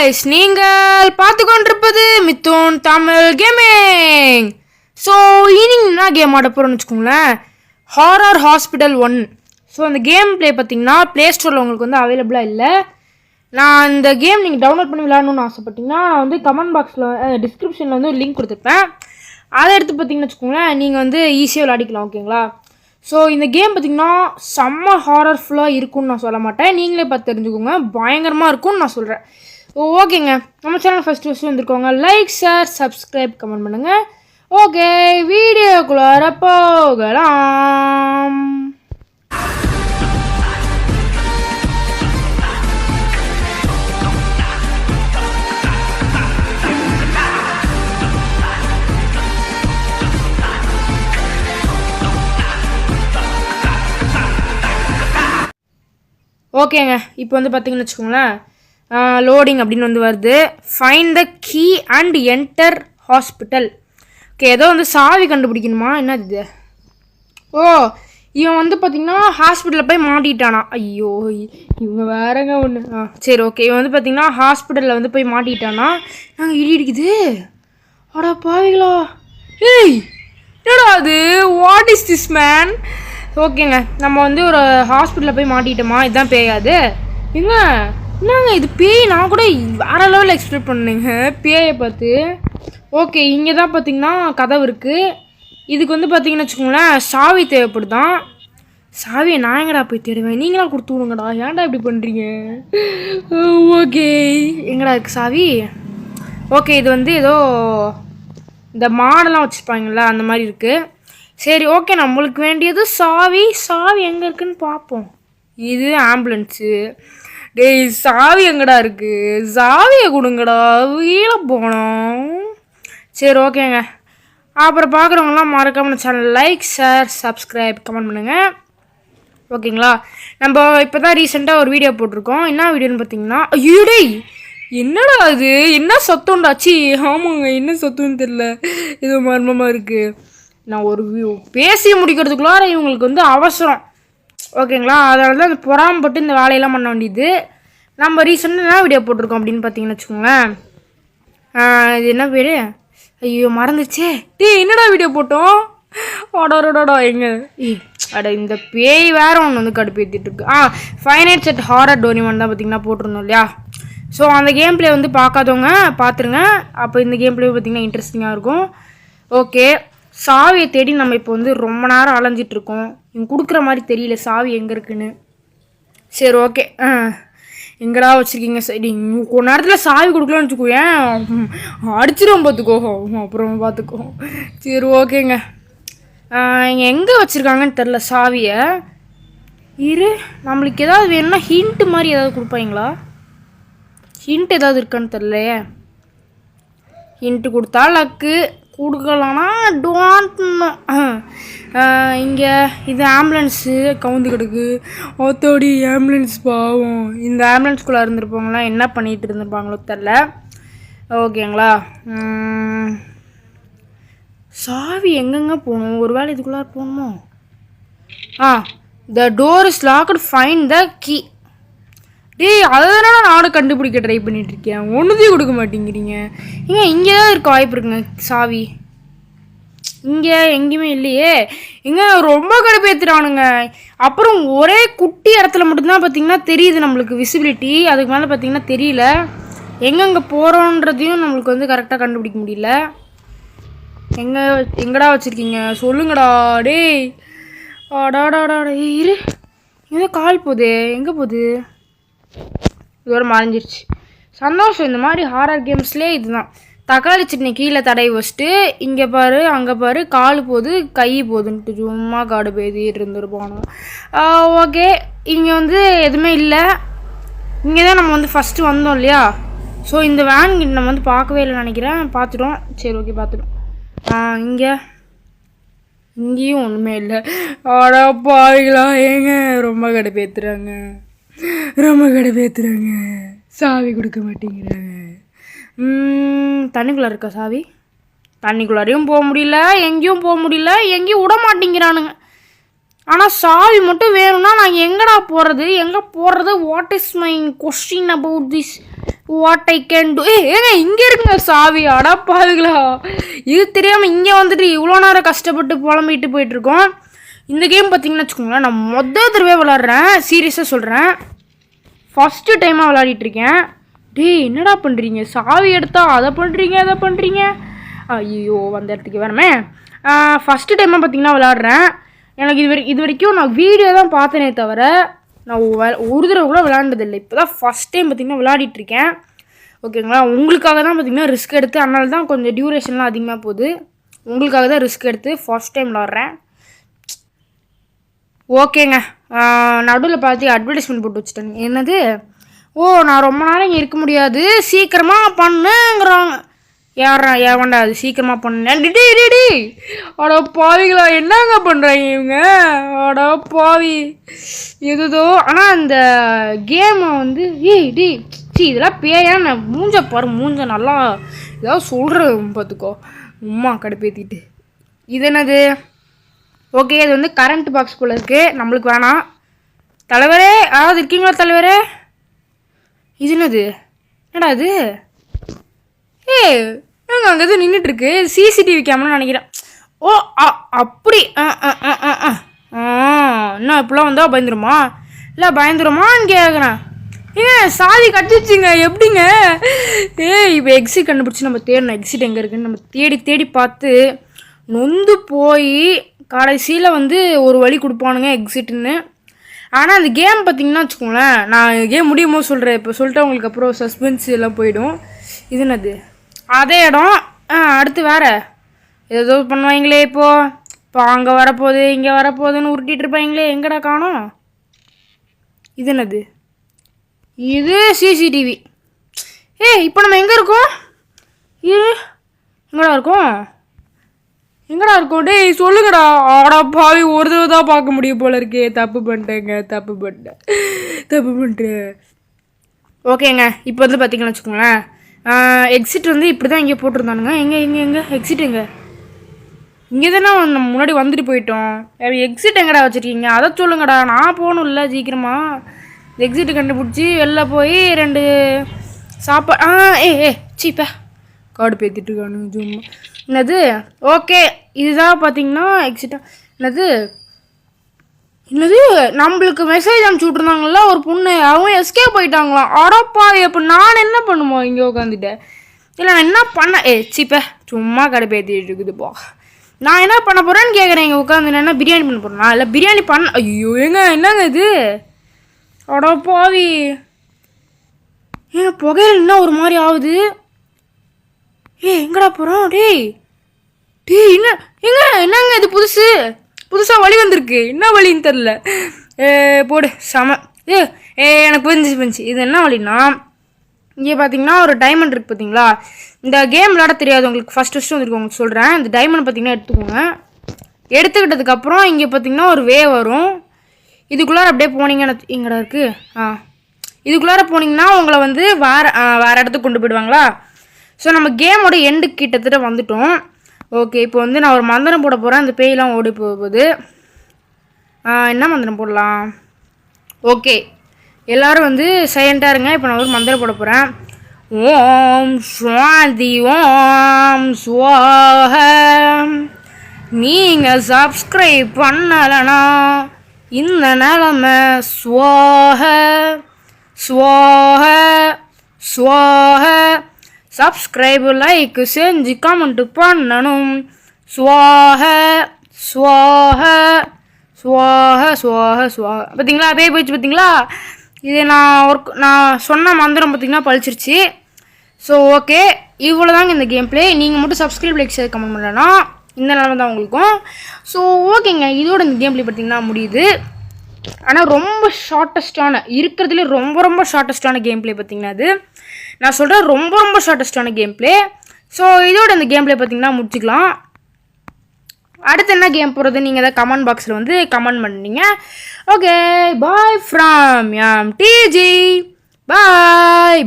guys, நீங்கள் பார்த்து கொண்டிருப்பது மித்துன் தமிழ் கேமிங். ஸோ இன்னைக்கு என்ன கேம் ஆட போகிறோன்னு வச்சுக்கோங்களேன், ஹாரர் ஹாஸ்பிட்டல் 1. ஸோ அந்த கேம் ப்ளே பார்த்தீங்கன்னா ப்ளே ஸ்டோரில் உங்களுக்கு வந்து அவைலபிளாக இல்லை. நான் இந்த கேம் நீங்கள் டவுன்லோட் பண்ணி விளையாடணுன்னு ஆசைப்பட்டீங்கன்னா வந்து கமெண்ட் பாக்ஸில் டிஸ்கிரிப்ஷனில் வந்து ஒரு லிங்க் கொடுத்துருப்பேன். அதை எடுத்து பார்த்தீங்கன்னு வச்சுக்கோங்களேன், நீங்கள் வந்து ஈஸியாக விளையாடிக்கலாம். ஓகேங்களா? ஸோ இந்த கேம் பார்த்திங்கன்னா செம்ம ஹாரர்ஃபுல்லாக இருக்கும்னு நான் சொல்ல மாட்டேன், நீங்களே பார்த்து தெரிஞ்சுக்கோங்க, பயங்கரமாக இருக்கும்னு நான் சொல்கிறேன். ஓகேங்க, நம்ம சேனல் ஃபஸ்ட்டு வந்துருக்கோங்க, லைக் ஷேர் சப்ஸ்கிரைப் கமெண்ட் பண்ணுங்கள். ஓகே, வீடியோக்குள்ளார போகலாம். ஓகேங்க, இப்போ வந்து பார்த்தீங்கன்னு வச்சுக்கோங்களேன், லோடிங் அப்படின்னு வந்து வருது. Find the key and enter hospital. Okay, ஏதோ வந்து சாவி கண்டுபிடிக்கணுமா, என்ன இது? ஓ, இவன் வந்து பார்த்தீங்கன்னா ஹாஸ்பிட்டலில் போய் மாட்டிட்டானா? ஐயோ, இவங்க வேறங்க ஒன்று. சரி, ஓகே, இவன் வந்து பார்த்தீங்கன்னா ஹாஸ்பிட்டலில் வந்து போய் மாட்டிட்டானா? நாங்கள் இடி இடிக்குது. அடா பாவிங்களா, ஏய் என்னடா அது, வாட் இஸ் திஸ் மேன்? ஓகேங்க, நம்ம வந்து ஒரு ஹாஸ்பிட்டலில் போய் மாட்டிட்டோமா, இதுதான் பேயாது. என்னங்க இது பேய்? நான் கூட வேறு லெவலில் எக்ஸ்பெக்ட் பண்ணேங்க பேயை பார்த்து. ஓகே, இங்கே தான் பார்த்தீங்கன்னா கதவு இருக்குது. இதுக்கு வந்து பார்த்தீங்கன்னு வச்சுக்கோங்களேன், சாவி தேவைப்படுதான். சாவியை நான் எங்கடா போய் தேடுவேன், நீங்களாம் கொடுத்து விடுங்கடா, ஏன்டா இப்படி பண்ணுறீங்க? ஓகே, எங்கடா இருக்குது சாவி? ஓகே, இது வந்து ஏதோ இந்த மாடெல்லாம் வச்சுருப்பாங்களா அந்த மாதிரி இருக்குது. சரி, ஓகே, நம்மளுக்கு வேண்டியது சாவி. சாவி எங்கே இருக்குன்னு பார்ப்போம். இது ஆம்புலன்ஸு. டேய், சாவி எங்கடா இருக்குது? சாவியை கொடுங்கடா, வீழ போனோம். சரி, ஓகேங்க, அப்புறம் பார்க்குறவங்களாம் மறக்காம channel like share subscribe comment பண்ணுங்கள். ஓகேங்களா? நம்ம இப்போ தான் ரீசெண்டாக ஒரு வீடியோ போட்டிருக்கோம். என்ன வீடியோன்னு பார்த்தீங்கன்னா, ஐயோ டேய் என்னடா அது, என்ன சத்தம்டாச்சு? ஆமாங்க, என்ன சத்தம்னு தெரில, ஏதோ மர்மமாக இருக்குது. நான் ஒரு பேசி முடிக்கிறதுக்குள்ளார இவங்களுக்கு வந்து அவசரம். ஓகேங்களா? அதனால தான் அந்த பொறாமப்பட்டு இந்த வேலையெல்லாம் பண்ண வேண்டியது. நம்ம ரீசெண்டாக என்ன வீடியோ போட்டிருக்கோம் அப்படின்னு பார்த்தீங்கன்னு வச்சுக்கோங்களேன், இது என்ன பேர்? ஐயோ மறந்துச்சே. டேய், என்னடா வீடியோ போட்டோம்? அடோடோடா எங்க அட, இந்த பேய் வேற ஒன்று வந்து கடுப்பேற்றிட்டு இருக்கு. Five nights at horror Doraemon தான் பார்த்தீங்கன்னா போட்டிருந்தோம் இல்லையா? ஸோ அந்த கேம் பிளே வந்து பார்க்காதவங்க பார்த்துருங்க. அப்போ இந்த கேம் பிளே பார்த்தீங்கன்னா இன்ட்ரெஸ்டிங்காக இருக்கும். ஓகே, சாவியை தேடி நம்ம இப்போ வந்து ரொம்ப நேரம் அலைஞ்சிட்ருக்கோம். இவங்க கொடுக்குற மாதிரி தெரியல சாவி எங்கே இருக்குன்னு. சரி, ஓகே, எங்கடா வச்சுருக்கீங்க? சரி, கொஞ்ச நேரத்தில் சாவி கொடுக்கலான்னு வச்சுக்கோ, ஏன் அடிச்சிடும் பார்த்துக்கோ, அப்புறம் பார்த்துக்கோ. சரி, ஓகேங்க, இங்கே எங்கே வச்சுருக்காங்கன்னு தெரில சாவியை. இரு, நம்மளுக்கு ஏதாவது வேணும்னா ஹிண்ட்டு மாதிரி ஏதாவது கொடுப்பாங்களா? ஹிண்ட் ஏதாவது இருக்கான்னு தெரிலையே. ஹிண்ட்டு கொடுத்தா லக்கு, கொடுக்கலான்னா டோன்ட் நோ. இங்கே இது ஆம்புலன்ஸு கவுந்து கிடக்கு. ஓத்தோடி ஆம்புலன்ஸ் பாவம். இந்த ஆம்புலன்ஸ்குள்ளே இருந்திருப்பாங்களா, என்ன பண்ணிகிட்டு இருந்திருப்பாங்களோ தெரில. ஓகேங்களா? சாவி எங்கெங்கே போகணும்? ஒரு வேளை இதுக்குள்ளார போகணுமோ? The door is locked, find the key. டேய், அதனால நானும் கண்டுபிடிக்க ட்ரை பண்ணிகிட்ருக்கேன், ஒன்றுத்தையும் கொடுக்க மாட்டேங்கிறீங்க. இங்கே தான் இருக்க வாய்ப்பு இருக்குங்க சாவி. இங்கே எங்கேயுமே இல்லையே. ரொம்ப கடுப்பேற்றுறானுங்க. அப்புறம் ஒரே குட்டி இடத்துல மட்டும்தான் பார்த்தீங்கன்னா தெரியுது நம்மளுக்கு விசிபிலிட்டி, அதுக்கு மேலே பார்த்தீங்கன்னா தெரியல. எங்கெங்கே போகிறோன்றதையும் நம்மளுக்கு வந்து கரெக்டாக கண்டுபிடிக்க முடியல. எங்கடா வச்சுருக்கீங்க சொல்லுங்கடா. டேய், அடாடாடா, இரு, ஏதோ கால் போகுது, எங்கே போகுது? இதோட மறைஞ்சிருச்சு. சந்தோஷம், இந்த மாதிரி ஹாரர் கேம்ஸ்லேயே இதுதான். தக்காளி சட்னி கீழே தடவி வச்சுட்டு இங்கே பாரு அங்கே பாரு, கால் போகுது கை போகுதுன்ட்டு சும்மா காடு பேதிட்டு இருந்துருப்பானோ. ஓகே, இங்கே வந்து எதுவுமே இல்லை. இங்கே தான் நம்ம வந்து ஃபஸ்ட்டு வந்தோம் இல்லையா? ஸோ இந்த வேன் நம்ம வந்து பார்க்கவே இல்லைன்னு நினைக்கிறேன். பார்த்துட்டோம். சரி, ஓகே, பார்த்துட்டோம். இங்கேயும் ஒன்றுமே இல்லை. ஆடா பாவிங்களா, ஏங்க ரொம்ப கடுப்பேற்றுறாங்க, ரொம்ப கடுப்பேற்றுறாங்க. சாவி கொடுக்க மாட்டேங்கிறாங்க. தண்ணிக்குள்ளே இருக்கா சாவி? தண்ணிக்குள்ளாரையும் போக முடியல, எங்கேயும் போக முடியல, எங்கேயும் விட மாட்டேங்கிறானுங்க. ஆனால் சாவி மட்டும் வேணும்னா நான் எங்கடா போகிறது, எங்கே போகிறது? What is my question about this? What I can do. ஏங்க இங்கே இருக்குங்க சாவி. அடப்பாதுங்களா, இது தெரியாமல் இங்கே வந்துட்டு இவ்வளோ நேரம் கஷ்டப்பட்டு புலம்பிட்டு போயிட்டுருக்கோம். இந்த கேம் பார்த்தீங்கன்னு வச்சுக்கோங்களேன், நான் மொதல் தடவை விளாட்றேன். சீரியஸாக சொல்கிறேன், ஃபஸ்ட்டு டைமாக விளையாடிட்டுருக்கேன். டேய் என்னடா பண்ணுறீங்க, சாவி எடுத்தால் அதை பண்ணுறீங்க. ஐயோ வந்த இடத்துக்கு வேணுமே. ஃபஸ்ட்டு டைமாக பார்த்தீங்கன்னா விளாட்றேன். எனக்கு இது வரைக்கும் நான் வீடியோ தான் பார்த்தேனே தவிர நான் ஒரு தடவை கூட விளாண்டதில்லை. இப்போ தான் ஃபஸ்ட் டைம் பார்த்திங்கன்னா விளையாடிட்டுருக்கேன். ஓகேங்களா, உங்களுக்காக தான் பார்த்திங்கன்னா ரிஸ்க் எடுத்து, அதனால தான் கொஞ்சம் டியூரேஷன்லாம் அதிகமாக போகுது. உங்களுக்காக தான் ரிஸ்க் எடுத்து ஃபஸ்ட் டைம் விளாட்றேன். ஓகேங்க, நடுவில் பார்த்து அட்வர்டைஸ்மெண்ட் போட்டு வச்சுட்டேங்க. என்னது, நான் ரொம்ப நேரம் இங்கே இருக்க முடியாது, சீக்கிரமாக பண்ணுங்கிறாங்க. ஏன்டா அது சீக்கிரமாக பண்ணேன். டிடி அடா பாவிங்களா, என்னங்க பண்ணுறாங்க இவங்க. அடா பாவி எதுதோ. ஆனால் அந்த கேமை வந்து இதெல்லாம் பேயா, நான் மூஞ்ச நல்லா ஏதாவது சொல்கிறேன் பார்த்துக்கோ. உம்மா கடுப்பேற்றிட்டு. இது என்னது? ஓகே, இது வந்து கரண்ட் பாக்ஸ் போல் இருக்குது, நம்மளுக்கு வேணாம். தலைவரே யாராவது இருக்கீங்களா தலைவரே? இது என்னது? என்னடா இது? நாங்கள் அங்கே எதுவும் நின்றுட்டுருக்கு, சிசிடிவி கேமரா நினைக்கிறேன். அப்படி என்ன இப்படிலாம் வந்தால் பயந்துருமா? இல்லை பயந்துருமான்னு கேட்குறேன். சாதி கட்டிச்சிங்க எப்படிங்க? இப்போ எக்ஸிட் கண்டுபிடிச்சி நம்ம தேடணும். எக்ஸிட் எங்கே இருக்குன்னு நம்ம தேடி பார்த்து நொந்து போய் கடைசியில் வந்து ஒரு வழி கொடுப்பானுங்க எக்ஸிட்டுன்னு. ஆனால் அந்த கேம் பார்த்தீங்கன்னா வச்சுக்கோங்களேன், நான் கேம் முடியுமோ சொல்கிறேன். இப்போ சொல்லிட்டு உங்களுக்கு அப்புறம் சஸ்பென்ஸ் எல்லாம் போயிடும். இது என்னது? அதே இடம். அடுத்து வேறு ஏதோ பண்ணுவாங்களே. இப்போ அங்கே வரப்போகுது இங்கே வரப்போகுதுன்னு உருட்டிகிட்டு இருப்பாங்களே, எங்கடா காணோம்? இது என்னது? இது சிசிடிவி. இப்போ நம்ம எங்கே இருக்கோம்? எங்கடா இருக்கோம்? டேய் சொல்லுங்கடா. ஆடா பாவி, ஒரு தடவை தான் பார்க்க முடியும் போல இருக்கே. தப்பு பண்ணிட்டேன். ஓகேங்க, இப்போ வந்து பார்த்தீங்கன்னு வச்சுக்கோங்களேன், எக்ஸிட் வந்து இப்படி தான் இங்கே போட்டிருந்தானுங்க. எங்கே எக்ஸிட் எங்கே? இங்கே தானே நம்ம முன்னாடி வந்துட்டு போயிட்டோம். எக்ஸிட் எங்கடா வச்சுருக்கீங்க? அதை சொல்லுங்கடா, நான் போகணும்ல சீக்கிரமாக. எக்ஸிட்டு கண்டுபிடிச்சி வெளில போய் 2 சாப்பாடு. சீப்பா காடு பேத்திட்டு இருக்கானுங்க சும்மா. என்னது? ஓகே, இதுதான் பார்த்தீங்கன்னா எக்ஸிட்டா. என்னது நம்மளுக்கு மெசேஜ் அனுப்பிச்சி விட்ருந்தாங்களா ஒரு பொண்ணு, அவங்க எஸ்கேப் போயிட்டாங்களாம். அடப்பா, இப்போ நான் என்ன பண்ணுமோ இங்கே உட்காந்துட்டேன். இல்லை நான் என்ன பண்ண சீப்பா சும்மா கடை பேத்திட்டு இருக்குதுப்பா. நான் என்ன பண்ண போகிறேன்னு கேட்குறேன். இங்கே உட்காந்து என்ன பிரியாணி பண்ண போகிறேன்னா? இல்லை பிரியாணி பண்ண. ஐயோ என்னங்க இது? அடப்பாவி, புகையில் இன்னும் ஒரு மாதிரி ஆகுது. எங்கடா போகிறோம்? டேய் என்னங்க இது? புதுசாக வழி வந்திருக்கு. என்ன வழின்னு தெரில. போடு செம. எனக்கு புரிஞ்சு. இது என்ன வழின்னா, இங்கே பார்த்தீங்கன்னா ஒரு டைமண்ட் இருக்குது பார்த்தீங்களா? இந்த கேம் விளாட தெரியாது உங்களுக்கு, ஃபஸ்ட்டு வந்துருக்கு உங்களுக்கு சொல்கிறேன். இந்த டைமண்ட் பார்த்தீங்கன்னா எடுத்துக்கோங்க. எடுத்துக்கிட்டதுக்கப்புறம் இங்கே பார்த்தீங்கன்னா ஒரு வே வரும். இதுக்குள்ளார அப்படியே போனீங்கன்னா எங்கடா இருக்குது? இதுக்குள்ளார போனீங்கன்னா உங்களை வந்து வேறு இடத்துக்கு கொண்டு போயிடுவாங்களா? ஸோ நம்ம கேமோட எண்டு கிட்டத்தட்ட வந்துட்டோம். ஓகே, இப்போ வந்து நான் ஒரு மந்திரம் போட போகிறேன். அந்த பேயெலாம் ஓடி போகுது. என்ன மந்திரம் போடலாம்? ஓகே, எல்லோரும் வந்து சைலண்ட்டாக இருங்க. இப்போ நான் ஒரு மந்திரம் போட போகிறேன். ஓம் சாந்தி ஓம் ஸ்வாஹம். நீங்கள் சப்ஸ்கிரைப் பண்ணலைன்னா இந்த நிலமை ஸ்வாஹ. சப்ஸ்கிரைப் லைக் செஞ்சு கமெண்ட் பண்ணணும். ஸ்வாஹ. பார்த்தீங்களா? அப்படியே போயிடுச்சு பார்த்தீங்களா? இது நான் சொன்ன மந்திரம் பார்த்தீங்கன்னா பழிச்சிருச்சு. ஸோ ஓகே, இவ்வளோ தாங்க இந்த கேம் பிளே. நீங்கள் மட்டும் சப்ஸ்கிரைப் லைக் ஷேர் கமெண்ட் பண்ணலன்னா இந்த நிலமை தான் உங்களுக்கும். ஸோ ஓகேங்க, இதோட இந்த கேம் பிளே பார்த்தீங்கன்னா முடியுது. ஆனால் ரொம்ப ஷார்ட்டஸ்டான இருக்கிறதுலே ரொம்ப ஷார்ட்டஸ்டான கேம் பிளே பார்த்தீங்கன்னா அது நான் சொல்கிறேன், ரொம்ப ஷார்ட்டஸ்டான கேம் பிளே. ஸோ இதோட இந்த கேம் பிளே பார்த்தீங்கன்னா முடிச்சுக்கலாம். அடுத்து என்ன கேம் போகிறது நீங்கள் எதாவது கமெண்ட் பாக்ஸில் வந்து கமெண்ட் பண்ணீங்க. Okay, bye from MTG. Bye.